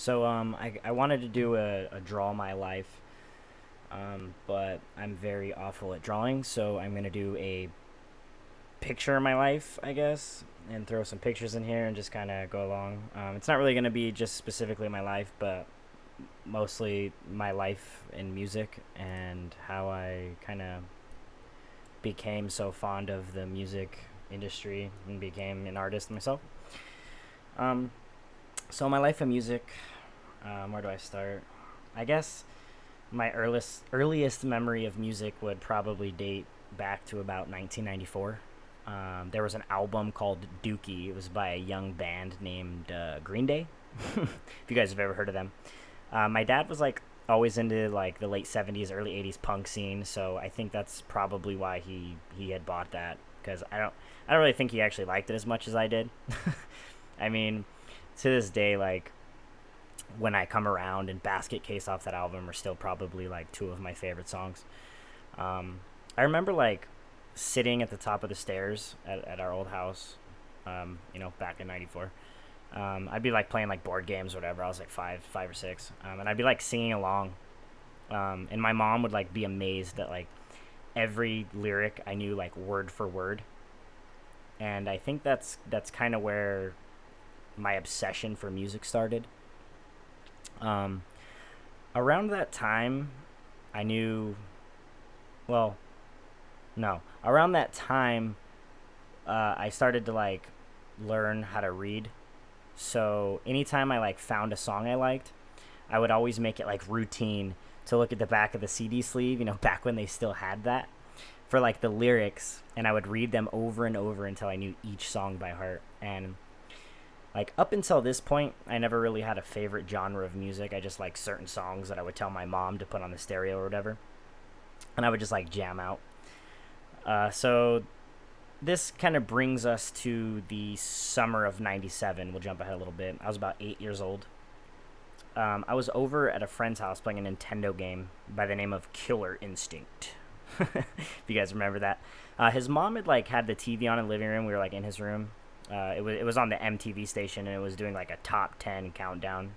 I wanted to do a draw my life, but I'm very awful at drawing, so I'm gonna do a picture of my life, I guess, and throw some pictures in here and just kind of go along. It's not really gonna be just specifically my life, but mostly my life in music and how I kind of became so fond of the music industry and became an artist myself. Um, so my life in music, where do I start? I guess my earliest memory of music would probably date back to about 1994. There was an album called Dookie. It was by a young band named Green Day. If you guys have ever heard of them. My dad was like always into like the late 70s, early 80s punk scene, so I think that's probably why he had bought that, because I don't really think he actually liked it as much as I did. I mean, to this day, like when I come around, and Basket Case off that album are still probably like two of my favorite songs. I remember like sitting at the top of the stairs at our old house, back in '94. I'd be like playing like board games or whatever. I was like five or six, and I'd be like singing along. And my mom would like be amazed that like every lyric I knew like word for word. And I think that's kind of where my obsession for music started. Um, Around that time, I knew. Well, no. Around that time, I started to like learn how to read. So anytime I like found a song I liked, I would always make it like routine to look at the back of the CD sleeve, back when they still had that, for like the lyrics, and I would read them over and over until I knew each song by heart. And like up until this point, I never really had a favorite genre of music. I just like certain songs that I would tell my mom to put on the stereo or whatever, and I would just like jam out. So this kind of brings us to the summer of '97. We'll jump ahead a little bit. I was about 8 years old. I was over at a friend's house playing a Nintendo game by the name of Killer Instinct. If you guys remember that. His mom had like had the TV on in the living room. We were like in his room. It was on the MTV station, and it was doing like a top 10 countdown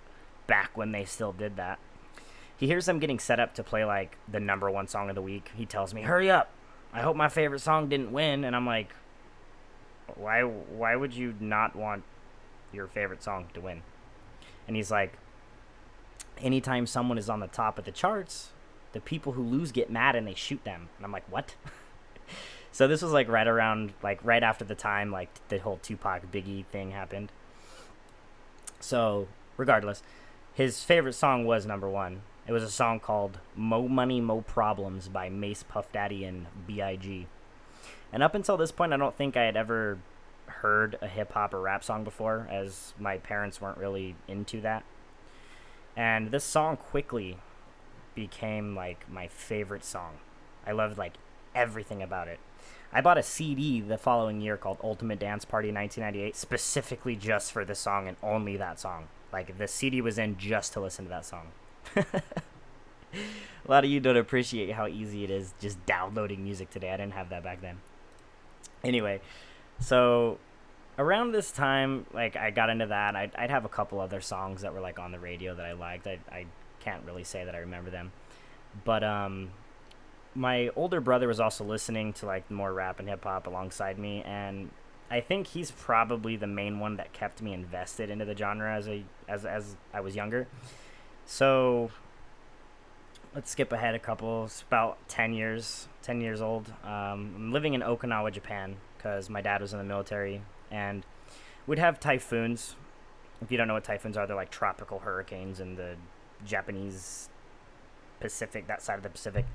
back when they still did that. He hears them getting set up to play like the number one song of the week. He tells me, "Hurry up! I hope my favorite song didn't win." And I'm like, why would you not want your favorite song to win? And he's like, anytime someone is on the top of the charts, the people who lose get mad and they shoot them. And I'm like, what? So this was like right after the time like the whole Tupac Biggie thing happened. So regardless, his favorite song was number one. It was a song called "Mo Money Mo Problems" by Mace, Puff Daddy, and B.I.G. And up until this point, I don't think I had ever heard a hip hop or rap song before, as my parents weren't really into that. And this song quickly became like my favorite song. I loved like everything about it. I bought a CD the following year called Ultimate Dance Party 1998, specifically just for this song and only that song. Like the CD was in just to listen to that song. A lot of you don't appreciate how easy it is just downloading music today. I didn't have that back then. Anyway, so around this time, like I got into that. I'd have a couple other songs that were like on the radio that I liked. I can't really say that I remember them, but my older brother was also listening to like more rap and hip hop alongside me, and I think he's probably the main one that kept me invested into the genre as I was younger. So let's skip ahead a couple. It's about 10 years old. I'm living in Okinawa, Japan, because my dad was in the military, and we'd have typhoons. If you don't know what typhoons are, they're like tropical hurricanes in the Japanese Pacific, that side of the Pacific.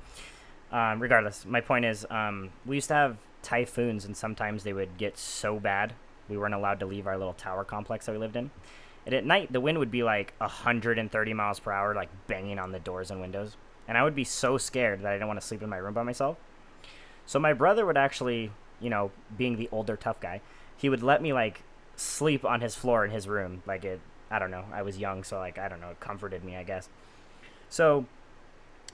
Regardless, my point is, we used to have typhoons, and sometimes they would get so bad we weren't allowed to leave our little tower complex that we lived in. And at night, the wind would be like 130 miles per hour, like banging on the doors and windows. And I would be so scared that I didn't want to sleep in my room by myself. So my brother would actually, being the older tough guy, he would let me like sleep on his floor in his room. I don't know, I was young, so like, I don't know, it comforted me, I guess. So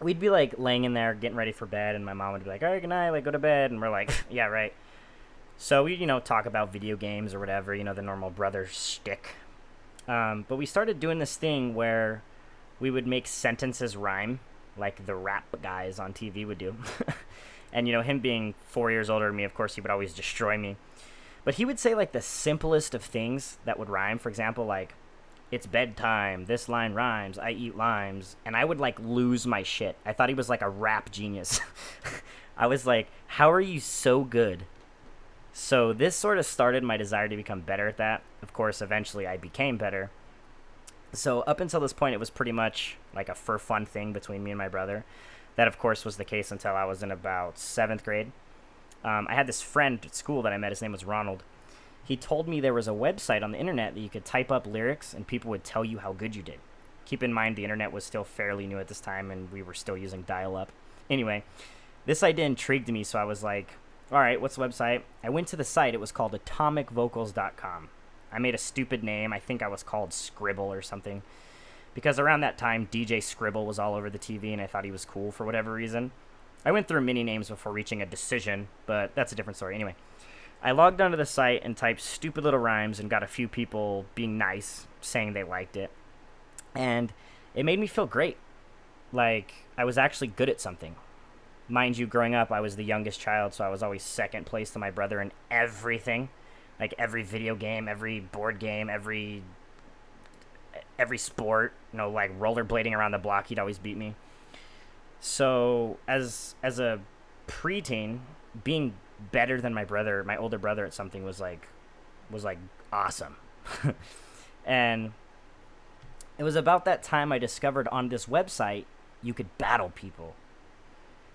we'd be like laying in there getting ready for bed, and my mom would be like, "All right, good night, like go to bed." And we're like, "Yeah, right." So we, talk about video games or whatever, the normal brother shtick. But we started doing this thing where we would make sentences rhyme, like the rap guys on TV would do. And, him being 4 years older than me, of course, he would always destroy me. But he would say, like, the simplest of things that would rhyme. For example, like, it's bedtime, this line rhymes, I eat limes. And I would, like, lose my shit. I thought he was, like, a rap genius. I was like, how are you so good? So this sort of started my desire to become better at that. Of course, eventually I became better. So up until this point, it was pretty much like a for fun thing between me and my brother. That, of course, was the case until I was in about 7th grade. I had this friend at school that I met. His name was Ronald. He told me there was a website on the internet that you could type up lyrics and people would tell you how good you did. Keep in mind, the internet was still fairly new at this time and we were still using dial-up. Anyway, this idea intrigued me, so I was like, all right, what's the website? I went to the site. It was called atomicvocals.com. I made a stupid name. I think I was called Scribble or something. Because around that time, DJ Scribble was all over the TV, and I thought he was cool for whatever reason. I went through many names before reaching a decision, but that's a different story. Anyway, I logged onto the site and typed stupid little rhymes and got a few people being nice, saying they liked it. And it made me feel great. Like, I was actually good at something. Mind you, growing up, I was the youngest child, so I was always second place to my brother in everything. Like, every video game, every board game, every sport, like rollerblading around the block, he'd always beat me. So as a preteen, being better than my brother, my older brother at something was like awesome. And it was about that time I discovered on this website you could battle people.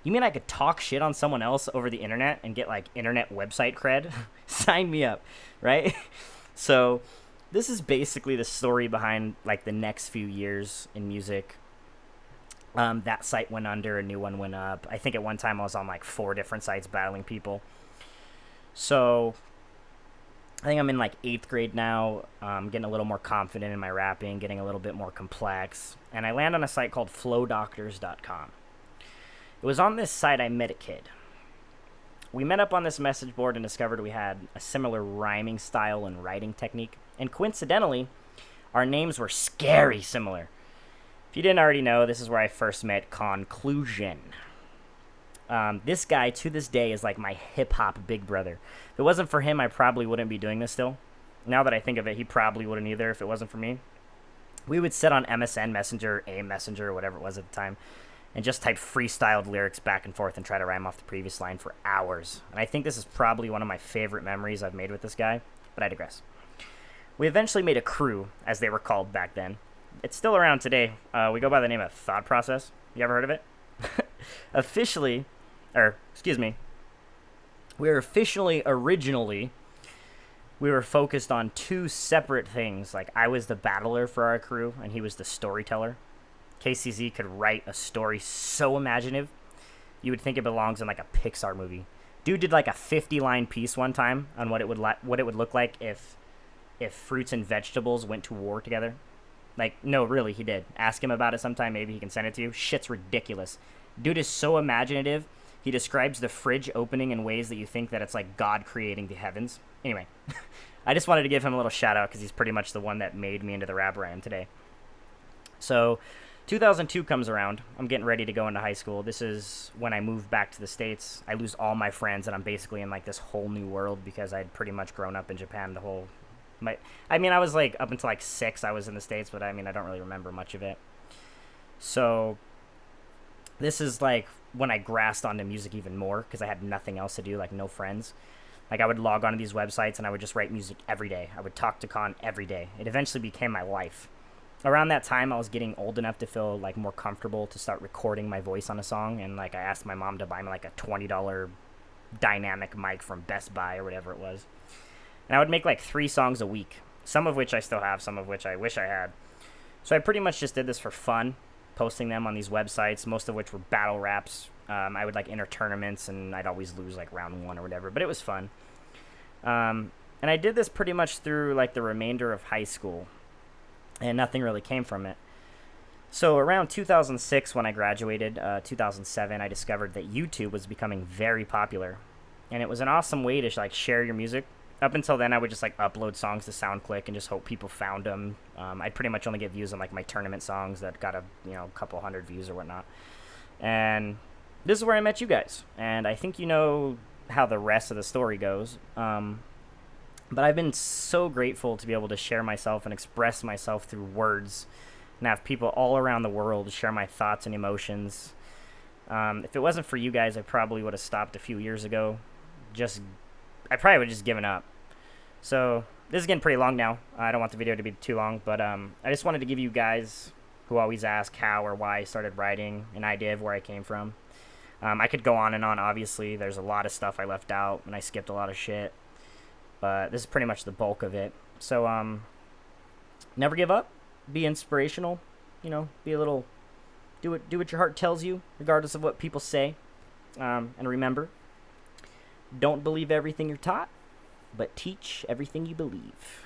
You mean I could talk shit on someone else over the internet and get like internet website cred? Sign me up, right? So this is basically the story behind like the next few years in music. That site went under, a new one went up. I think at one time I was on like 4 different sites battling people. So I think I'm in like 8th grade now. Getting a little more confident in my rapping, getting a little bit more complex. And I land on a site called flowdoctors.com. It was on this site I met a kid. We met up on this message board and discovered we had a similar rhyming style and writing technique. And coincidentally, our names were scary similar. If you didn't already know, this is where I first met Conclusion. This guy, to this day, is like my hip-hop big brother. If it wasn't for him, I probably wouldn't be doing this still. Now that I think of it, he probably wouldn't either if it wasn't for me. We would sit on MSN Messenger, AIM Messenger, or whatever it was at the time, and just type freestyled lyrics back and forth and try to rhyme off the previous line for hours. And I think this is probably one of my favorite memories I've made with this guy, but I digress. We eventually made a crew, as they were called back then. It's still around today. We go by the name of Thought Process. You ever heard of it? Originally, we were focused on 2 separate things. Like, I was the battler for our crew, and he was the storyteller. KCZ could write a story so imaginative, you would think it belongs in like a Pixar movie. Dude did like a 50-line piece one time on what it would look like if fruits and vegetables went to war together. Like, no, really, he did. Ask him about it sometime. Maybe he can send it to you. Shit's ridiculous. Dude is so imaginative. He describes the fridge opening in ways that you think that it's like God creating the heavens. Anyway, I just wanted to give him a little shout out because he's pretty much the one that made me into the rapper I am today. So 2002 comes around. I'm getting ready to go into high school. This is when I move back to the States. I lose all my friends, and I'm basically in like this whole new world because I'd pretty much grown up in Japan I was like up until like 6 I was in the States, but I don't really remember much of it. So this is like when I grasped onto music even more because I had nothing else to do, like no friends. Like I would log onto these websites and I would just write music every day. I would talk to Con every day. It eventually became my life. Around that time, I was getting old enough to feel like more comfortable to start recording my voice on a song, and like I asked my mom to buy me like a $20 dynamic mic from Best Buy or whatever it was. And I would make like 3 songs a week, some of which I still have, some of which I wish I had. So I pretty much just did this for fun, posting them on these websites, most of which were battle raps. I would like enter tournaments, and I'd always lose like round 1 or whatever, but it was fun. And I did this pretty much through like the remainder of high school, and nothing really came from it. So around 2006, when I graduated, 2007, I discovered that YouTube was becoming very popular, and it was an awesome way to like share your music. up until then, I would just like upload songs to SoundClick and just hope people found them. I'd pretty much only get views on like my tournament songs that got a couple hundred views or whatnot. And this is where I met you guys, and I think you know how the rest of the story goes. But I've been so grateful to be able to share myself and express myself through words, and have people all around the world share my thoughts and emotions. If it wasn't for you guys, I probably would have stopped a few years ago. I probably would have just given up. So this is getting pretty long now. I don't want the video to be too long, but I just wanted to give you guys who always ask how or why I started writing an idea of where I came from. I could go on and on, obviously. There's a lot of stuff I left out, and I skipped a lot of shit. But this is pretty much the bulk of it. So, never give up. Be inspirational. Be a little... Do what your heart tells you, regardless of what people say. And remember, don't believe everything you're taught, but teach everything you believe.